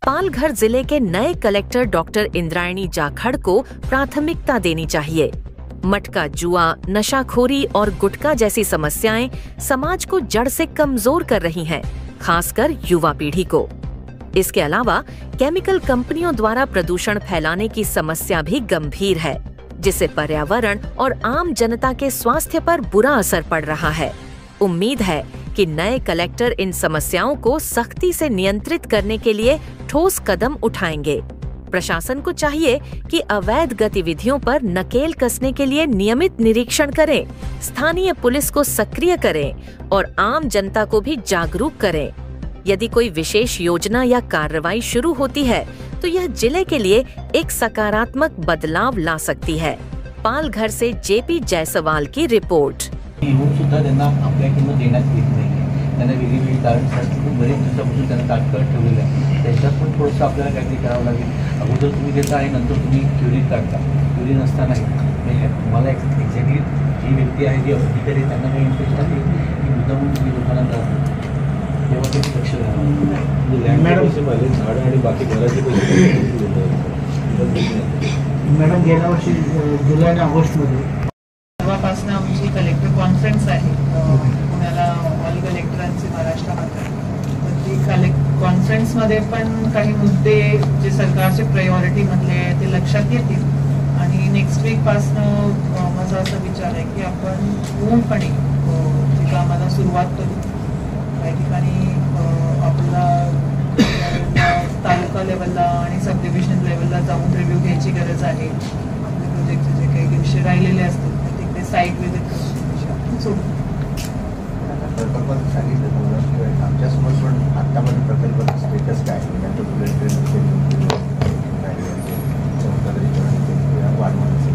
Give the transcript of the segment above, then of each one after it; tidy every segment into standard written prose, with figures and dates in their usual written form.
पालघर जिले के नए collector doctor Indrayani Jakhar को प्राथमिकता देनी चाहिए। मटका जुआ, नशाखोरी और गुटखा जैसी समस्याएं समाज को जड़ से कमजोर कर रही हैं, खासकर युवा पीढ़ी को। इसके अलावा केमिकल कंपनियों द्वारा प्रदूषण फैलाने की समस्या भी गंभीर है, जिससे पर्यावरण और आम जनता के स्वास्थ्य पर बुरा असर पड़ रहा है। उम्मीद है कि नए कलेक्टर इन समस्याओं को सख्ती से नियंत्रित करने के लिए ठोस कदम उठाएंगे। प्रशासन को चाहिए कि अवैध गतिविधियों पर नकेल कसने के लिए नियमित निरीक्षण करें, स्थानीय पुलिस को सक्रिय करें और आम जनता को भी जागरूक करें। यदि कोई विशेष योजना या कार्रवाई शुरू होती है तो यह जिले के लिए एक सकारात्मक बदलाव ला सकती है। पालघर से जेपी जायसवाल की रिपोर्ट। येऊन सुद्धा त्यांना आपल्या किंमत देण्यात येत नाही। त्यांना वेगवेगळी कारणसाठी खूप बरेच दिवसापासून त्यांना तात्काळ ठेवलेलं आहे। त्याच्यात पण थोडंसं आपल्याला काहीतरी करावं लागेल। अगोदर तुम्ही देता आणि नंतर तुम्ही क्युरिंग काढता, क्युरिंग नसतानाही म्हणजे तुम्हाला एक्झॅक्टली जी व्यक्ती आहे, जी अधिकारी त्यांना काही इंटरेस्ट आहे की मुद्दामून तुम्ही लोकांना त्रास तेव्हा ते लक्ष द्यावं। मॅडम झाडं आणि बाकी घराचे पैसे मॅडम गेल्या वर्षी जुलै आणि ऑगस्टमध्ये तेव्हापासून आमची कलेक्टर कॉन्फरन्स आहे पुण्याला, ऑल कलेक्टरांची महाराष्ट्रामध्ये। तर ती कॉन्फरन्समध्ये पण काही मुद्दे जे सरकारचे प्रायोरिटीमधले आहे ते लक्षात येतील आणि नेक्स्ट वीकपासनं माझा असा विचार आहे की आपण पूर्णपणे कामाला सुरुवात करू। काही ठिकाणी आपला तालुका लेवलला आणि सब डिव्हिजन लेवलला जाऊन रिव्ह्यू घ्यायची गरज आहे। आपले प्रोजेक्टचे जे काही विषय राहिलेले असतील तिकडे साईट व्हिजिट करून प्रकल्पात सांगितलं तुम्हाला आमच्यासमोर पण आत्तापर्यंत प्रकल्पाचं स्टेटस काय आहे, त्यांचं बुलेट ट्रेन वाढवण्याचं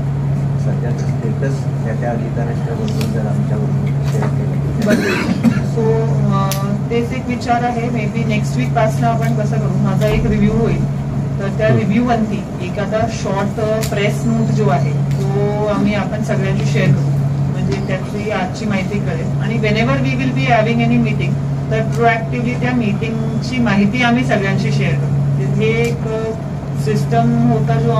सध्याचं स्टेटस त्या अधिकाऱ्यांच्याबरोबर जर आमच्याबरोबर शेअर केलं सो तेच एक विचार आहे। मे बी नेक्स्ट वीक पासून आपण कसं करू, माझा एक रिव्ह्यू होईल तर त्या रिव्ह्यूवरती एखादा शॉर्ट प्रेस नोट जो आहे तो आम्ही आपण सगळ्यांनी शेअर करू, म्हणजे त्याची आजची माहिती कळेल। आणि whenever we will be having any meeting तर प्रोएक्टिव्हली त्या मीटिंगची माहिती आम्ही सगळ्यांशी शेअर करू। तिथे एक सिस्टम होता जो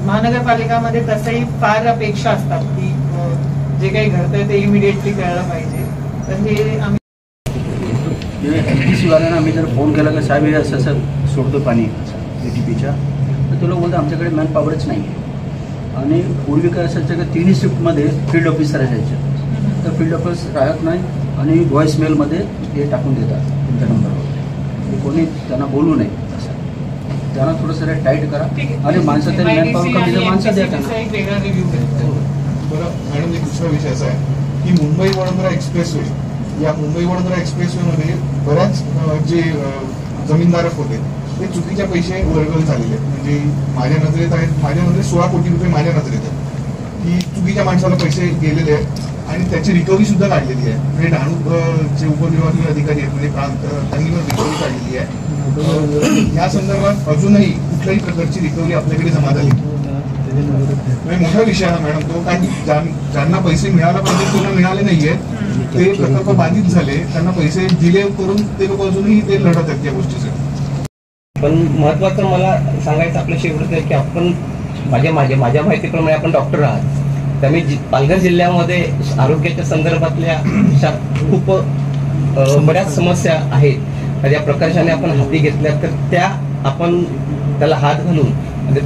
महानगरपालिकामध्ये, तसंही फार अपेक्षा असतात की जे काही घडतंय ते इमिडिएटली कळलं पाहिजे। तर हे आम्ही एमपीसी वाल्यांना आम्ही जर फोन केला की साहेब हे असं असं सोडतो पाणी एटीपीच्या, तर तो लोक बोलतो आमच्याकडे मॅन पॉवरच नाही आहे। आणि पूर्वी काय असायचं की तिन्ही शिफ्टमध्ये फील्ड ऑफिसर असायचे, तर फील्ड ऑफिस राहत नाही आणि व्हॉइस मेलमध्ये ते टाकून देतात तुमच्या नंबरवर, कोणी त्यांना बोलू नये असं। त्यांना थोडंसं टाईट करा आणि माणसं त्यांनी मॅन पॉवर कमी माणसं द्या त्यांना। बरं मॅडम, एक दुसरा विषय असा आहे की मुंबई वडोदरा एक्सप्रेसवे, या मुंबई वडोदरा एक्सप्रेसवेमध्ये बऱ्याच जे जमीनदारक होते ते चुकीच्या पैसे वर्गल झालेले आहेत। म्हणजे माझ्या नजरेत आहेत, माझ्या नजरेत 16 कोटी रुपये माझ्या नजरेत आहेत की चुकीच्या माणसाला पैसे गेलेले आहेत आणि त्याची रिकव्हरी सुद्धा काढलेली आहे। म्हणजे डहाणू जे उपविभागीय अधिकारी आहेत म्हणजे त्यांनी पण रिकव्हरी काढलेली आहे। या संदर्भात अजूनही कुठल्याही प्रकारची रिकव्हरी आपल्याकडे जमा झाली मोठा विषय आहे मॅडम तो, कारण ज्यांना पैसे मिळायला पाहिजे त्यांना मिळाले नाहीये, ते प्रकल्प बाधित झाले, त्यांना पैसे दिले करून ते लोक अजूनही ते लढत आहेत त्या गोष्टीसाठी। पण महत्वाचं मला सांगायचं आपल्या शेवट आहे की आपण माझ्या माहितीप्रमाणे आपण डॉक्टर आहात, त्यामुळे पालघर जिल्ह्यामध्ये आरोग्याच्या संदर्भातल्या खूप बऱ्याच समस्या आहेत। तर या प्रकर्षाने आपण हाती घेतल्या तर त्या आपण त्याला हात घालून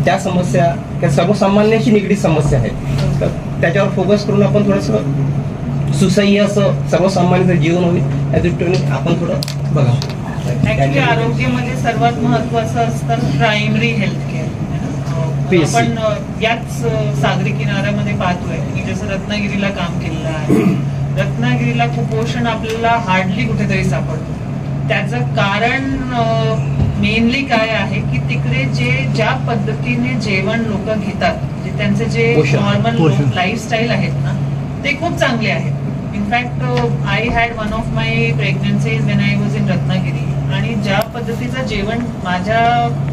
त्या समस्या त्या सर्वसामान्याशी निगडीत समस्या आहेत, तर त्याच्यावर फोकस करून आपण थोडंसं सुसह्य असं सर्वसामान्य जीवन होईल या दृष्टीने आपण थोडं बघा। ऍक्च्युली आरोग्यामध्ये सर्वात महत्वाचं असतं प्रायमरी हेल्थ केअर। आपण याच सागरी किनाऱ्यामध्ये पाहतोय की जसं रत्नागिरीला काम केलेलं आहे, रत्नागिरीला कुपोषण आपल्याला हार्डली कुठेतरी सापडतं। त्याचं कारण मेनली काय आहे की तिकडे ज्या पद्धतीने जेवण लोक घेतात, म्हणजे त्यांचे जे नॉर्मल लाईफस्टाईल आहेत ना ते खूप चांगले आहेत। In fact I had one of my pregnancies when I was in Ratnagiri, आणि ज्या पद्धतीचं जेवण माझ्या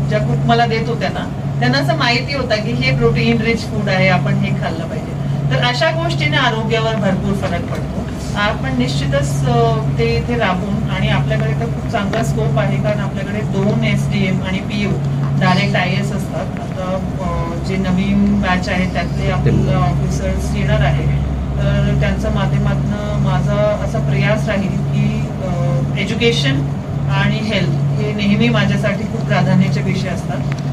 ज्या कुक मला देत होत्या ना त्यांना असं माहिती होतं की हे प्रोटीन रिच फूड आहे, आपण हे खाल्लं पाहिजे। तर अशा गोष्टीने आरोग्यावर भरपूर फरक पडतो। आपण निश्चितच ते इथे राबवून, आणि आपल्याकडे तर खूप चांगला स्कोप आहे, कारण आपल्याकडे 2 SDM आणि PO डायरेक्ट IAS असतात. आता जे नवीन बॅच आहे त्यातले आपले ऑफिसर्स येणार आहे, तर त्यांच्या माध्यमातून माझा असा प्रयास राहील की एज्युकेशन आणि हेल्थ हे नेहमी माझ्यासाठी खूप प्राधान्याचे विषय असतात.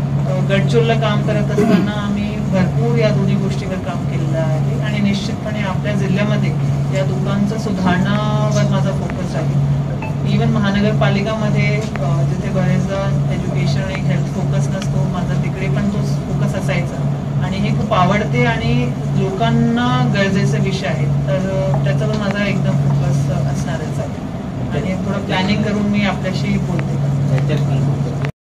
गडचिरोलीला काम करत असताना आम्ही भरपूर या दोन्ही गोष्टीवर काम केलेलं आहे, आणि निश्चितपणे आपल्या जिल्ह्यामध्ये या दोघांचं सुधारणावर माझा फोकस आहे. इव्हन महानगरपालिकामध्ये जिथे बरेचदा एज्युकेशन आणि हेल्थ फोकस नसतो, माझा तिकडे पण तो फोकस असायचा, आणि हे खूप आवडते आणि लोकांना गरजेचे विषय आहेत, तर त्याच्यावर माझा एकदम फोकस असणारच आहे. आणि थोडं प्लॅनिंग करून मी आपल्याशी बोलते.